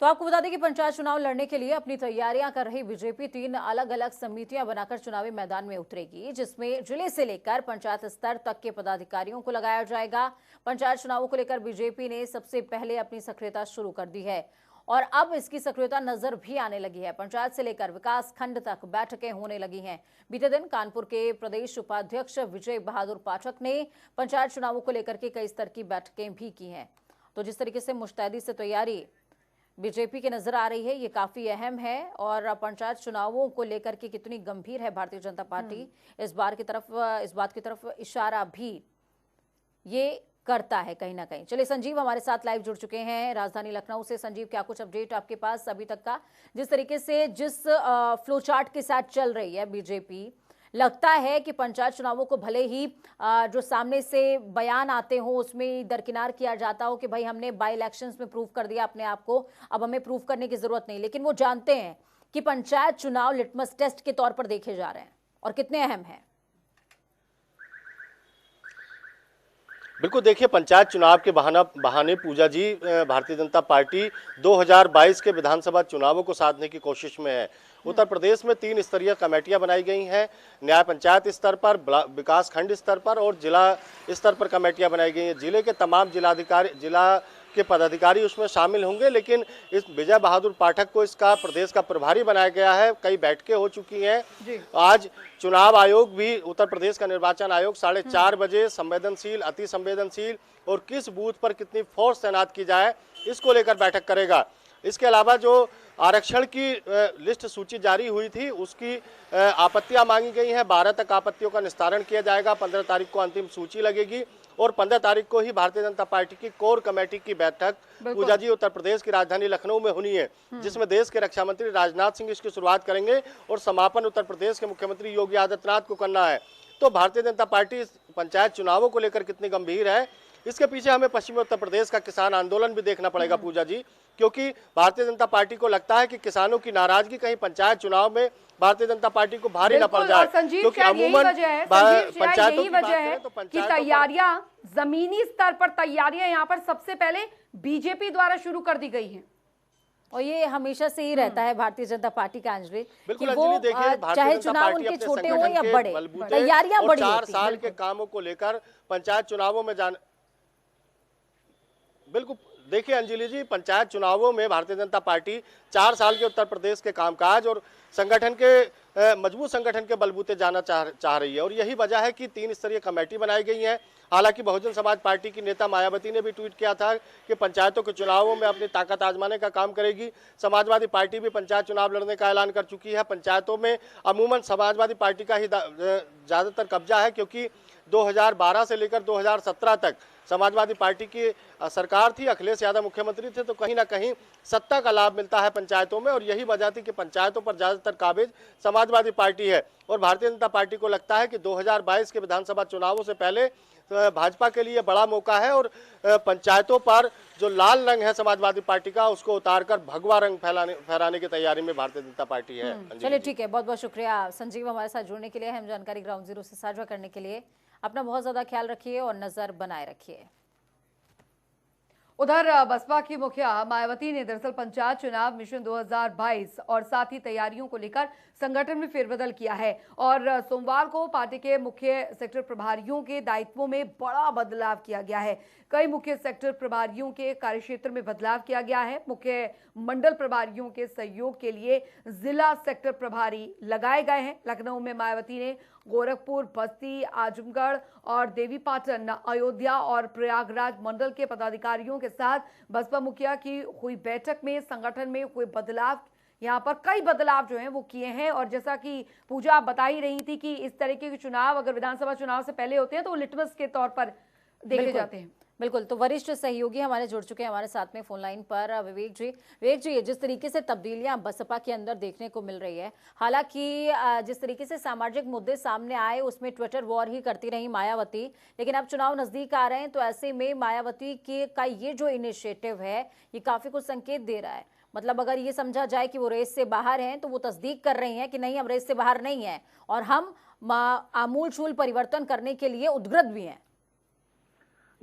तो आपको बता दें कि पंचायत चुनाव लड़ने के लिए अपनी तैयारियां कर रही बीजेपी 3 अलग अलग समितियां बनाकर चुनावी मैदान में उतरेगी, जिसमें जिले से लेकर पंचायत स्तर तक के पदाधिकारियों को लगाया जाएगा। पंचायत चुनावों को लेकर बीजेपी ने सबसे पहले अपनी सक्रियता शुरू कर दी है और अब इसकी सक्रियता नजर भी आने लगी है। पंचायत से लेकर विकास खंड तक बैठकें होने लगी हैं। बीते दिन कानपुर के प्रदेश उपाध्यक्ष विजय बहादुर पाठक ने पंचायत चुनावों को लेकर के कई स्तर की बैठकें भी की हैं। तो जिस तरीके से मुस्तैदी से तैयारी बीजेपी की नजर आ रही है, ये काफी अहम है। और पंचायत चुनावों को लेकर के कितनी गंभीर है भारतीय जनता पार्टी, इस बात की तरफ इशारा भी ये करता है कहीं ना कहीं। चलिए, संजीव हमारे साथ लाइव जुड़ चुके हैं राजधानी लखनऊ से। संजीव, क्या कुछ अपडेट आपके पास अभी तक का? जिस तरीके से जिस फ्लो चार्ट के साथ चल रही है बीजेपी, लगता है कि पंचायत चुनावों को भले ही जो सामने से बयान आते हो उसमें दरकिनार किया जाता हो कि भाई हमने बाई इलेक्शंस में प्रूव कर दिया अपने आप को, अब हमें प्रूव करने की जरूरत नहीं, लेकिन वो जानते हैं कि पंचायत चुनाव लिटमस टेस्ट के तौर पर देखे जा रहे हैं और कितने अहम हैं। बिल्कुल, देखिए, पंचायत चुनाव के बहाने पूजा जी भारतीय जनता पार्टी 2022 के विधानसभा चुनावों को साधने की कोशिश में है। उत्तर प्रदेश में 3 स्तरीय कमेटियां बनाई गई हैं। न्याय पंचायत स्तर पर, विकास खंड स्तर पर और जिला स्तर पर कमेटियां बनाई गई हैं। जिले के तमाम जिला के पदाधिकारी उसमें शामिल होंगे, लेकिन इस विजय बहादुर पाठक को इसका प्रदेश का प्रभारी बनाया गया है। कई बैठकें हो चुकी हैं। आज चुनाव आयोग भी, उत्तर प्रदेश का निर्वाचन आयोग 4:30 बजे संवेदनशील, अति संवेदनशील और किस बूथ पर कितनी फोर्स तैनात की जाए, इसको लेकर बैठक करेगा। इसके अलावा जो आरक्षण की लिस्ट सूची जारी हुई थी, उसकी आपत्तियां मांगी गई हैं। 12 तक आपत्तियों का निस्तारण किया जाएगा। 15 तारीख को अंतिम सूची लगेगी और 15 तारीख को ही भारतीय जनता पार्टी की कोर कमेटी की बैठक पूजा जी उत्तर प्रदेश की राजधानी लखनऊ में होनी है, जिसमें देश के रक्षा मंत्री राजनाथ सिंह इसकी शुरुआत करेंगे और समापन उत्तर प्रदेश के मुख्यमंत्री योगी आदित्यनाथ को करना है। तो भारतीय जनता पार्टी पंचायत चुनावों को लेकर कितनी गंभीर है, इसके पीछे हमें पश्चिमी उत्तर प्रदेश का किसान आंदोलन भी देखना पड़ेगा पूजा जी, क्योंकि भारतीय जनता पार्टी को लगता है कि किसानों की नाराजगी कहीं पंचायत चुनाव में भारतीय जनता पार्टी को भारी न पड़ जाए। क्योंकि अमूमन पंचायतों की बात करें तो तैयारियां, जमीनी स्तर पर तैयारियां यहाँ पर सबसे पहले बीजेपी द्वारा शुरू कर दी गई हैं और ये हमेशा से ही रहता है भारतीय जनता पार्टी का अंजलि, कि वो चाहे चुनाव उनके छोटे हो या बड़े, तैयारियां बड़ी 4 साल के कामों को लेकर पंचायत चुनावों में बिल्कुल देखिए अंजलि जी, पंचायत चुनावों में भारतीय जनता पार्टी 4 साल के उत्तर प्रदेश के कामकाज और संगठन के मजबूत संगठन के बलबूते जाना चाह रही है और यही वजह है कि 3 स्तरीय कमेटी बनाई गई है। हालांकि बहुजन समाज पार्टी की नेता मायावती ने भी ट्वीट किया था कि पंचायतों के चुनावों में अपनी ताकत आजमाने का काम करेगी। समाजवादी पार्टी भी पंचायत चुनाव लड़ने का ऐलान कर चुकी है। पंचायतों में अमूमन समाजवादी पार्टी का ही ज़्यादातर कब्जा है, क्योंकि 2012 से लेकर 2017 तक समाजवादी पार्टी की सरकार थी, अखिलेश यादव मुख्यमंत्री थे, तो कहीं ना कहीं सत्ता का लाभ मिलता है पंचायतों में और यही वजह थी कि पंचायतों पर ज़्यादातर काबिज समाजवादी पार्टी है। और भारतीय जनता पार्टी को लगता है कि 2022 के विधानसभा चुनावों से पहले भाजपा के लिए बड़ा मौका है और पंचायतों पर जो लाल रंग है समाजवादी पार्टी का, उसको उतारकर भगवा रंग फहराने की तैयारी में भारतीय जनता पार्टी है। चलिए, ठीक है, बहुत बहुत शुक्रिया संजीव हमारे साथ जुड़ने के लिए, हम जानकारी ग्राउंड जीरो से साझा करने के लिए। अपना बहुत ज्यादा ख्याल रखिए और नजर बनाए रखिए। उधर बसपा की मुखिया मायावती ने दरअसल पंचायत चुनाव मिशन 2022 और साथ ही तैयारियों को लेकर संगठन में फेरबदल किया है और सोमवार को पार्टी के मुख्य सेक्टर प्रभारियों के दायित्वों में बड़ा बदलाव किया गया है। कई मुख्य सेक्टर प्रभारियों के कार्यक्षेत्र में बदलाव किया गया है। मुख्य मंडल प्रभारियों के सहयोग के लिए जिला सेक्टर प्रभारी लगाए गए हैं। लखनऊ में मायावती ने गोरखपुर, बस्ती, आजमगढ़ और देवीपाटन, अयोध्या और प्रयागराज मंडल के पदाधिकारियों के साथ बसपा मुखिया की हुई बैठक में संगठन में हुए बदलाव, यहाँ पर कई बदलाव जो हैं वो किए हैं। और जैसा कि पूजा बता ही रही थी कि इस तरीके के चुनाव अगर विधानसभा चुनाव से पहले होते हैं तो वो लिटमस के तौर पर देखे जाते हैं। बिल्कुल, तो वरिष्ठ सहयोगी हमारे जुड़ चुके हैं हमारे साथ में फोन लाइन पर। विवेक जी, जिस तरीके से तब्दीलियां बसपा के अंदर देखने को मिल रही है, हालांकि जिस तरीके से सामाजिक मुद्दे सामने आए उसमें ट्विटर वॉर ही करती रही मायावती, लेकिन अब चुनाव नजदीक आ रहे हैं तो ऐसे में मायावती का ये जो इनिशिएटिव है ये काफी कुछ संकेत दे रहा है। मतलब अगर ये समझा जाए कि वो रेस से बाहर हैं तो वो तस्दीक कर रही हैं कि नहीं, हम रेस से बाहर नहीं है और हम आमूल चूल परिवर्तन करने के लिए उद्ग्रद भी हैं।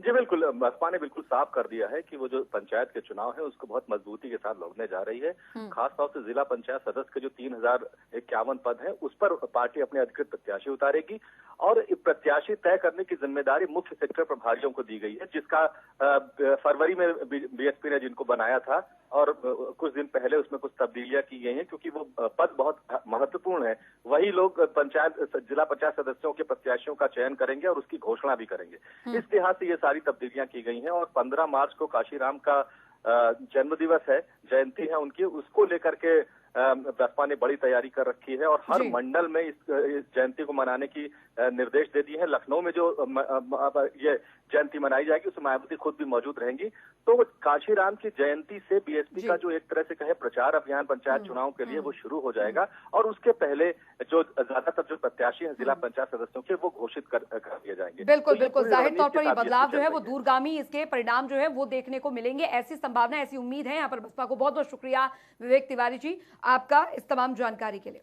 जी बिल्कुल, बसपा ने बिल्कुल साफ कर दिया है कि वो जो पंचायत के चुनाव है उसको बहुत मजबूती के साथ लड़ने जा रही है। खास तौर से जिला पंचायत सदस्य के जो 3051 पद हैं उस पर पार्टी अपने अधिकृत प्रत्याशी उतारेगी और प्रत्याशी तय करने की जिम्मेदारी मुख्य सेक्टर प्रभारियों को दी गई है, जिसका फरवरी में बीएसपी ने जिनको बनाया था और कुछ दिन पहले उसमें कुछ तब्दीलियां की गई हैं क्योंकि वो पद बहुत महत्वपूर्ण है। वही लोग जिला पंचायत सदस्यों के प्रत्याशियों का चयन करेंगे और उसकी घोषणा भी करेंगे। इस लिहाज से ये सारी तब्दीलियां की गई हैं और 15 मार्च को काशीराम का जन्म दिवस है, जयंती है उनकी, उसको लेकर के बसपा ने बड़ी तैयारी कर रखी है और हर मंडल में इस जयंती को मनाने की निर्देश दे दिए हैं। लखनऊ में जो ये जयंती मनाई जाएगी उसमें मायावती खुद भी मौजूद रहेंगी। तो काशीराम की जयंती से बीएसपी का जो एक तरह से कहे प्रचार अभियान पंचायत चुनाव के लिए वो शुरू हो जाएगा और उसके पहले जो ज्यादातर जो प्रत्याशी हैं जिला पंचायत सदस्यों के वो घोषित कर दिए जाएंगे। बिल्कुल बिल्कुल, जाहिर तौर पर ये बदलाव जो है वो दूरगामी, इसके परिणाम जो है वो देखने को मिलेंगे, ऐसी संभावना, ऐसी उम्मीद है। यहाँ पर बसपा को बहुत बहुत शुक्रिया विवेक तिवारी जी आपका इस तमाम जानकारी के लिए।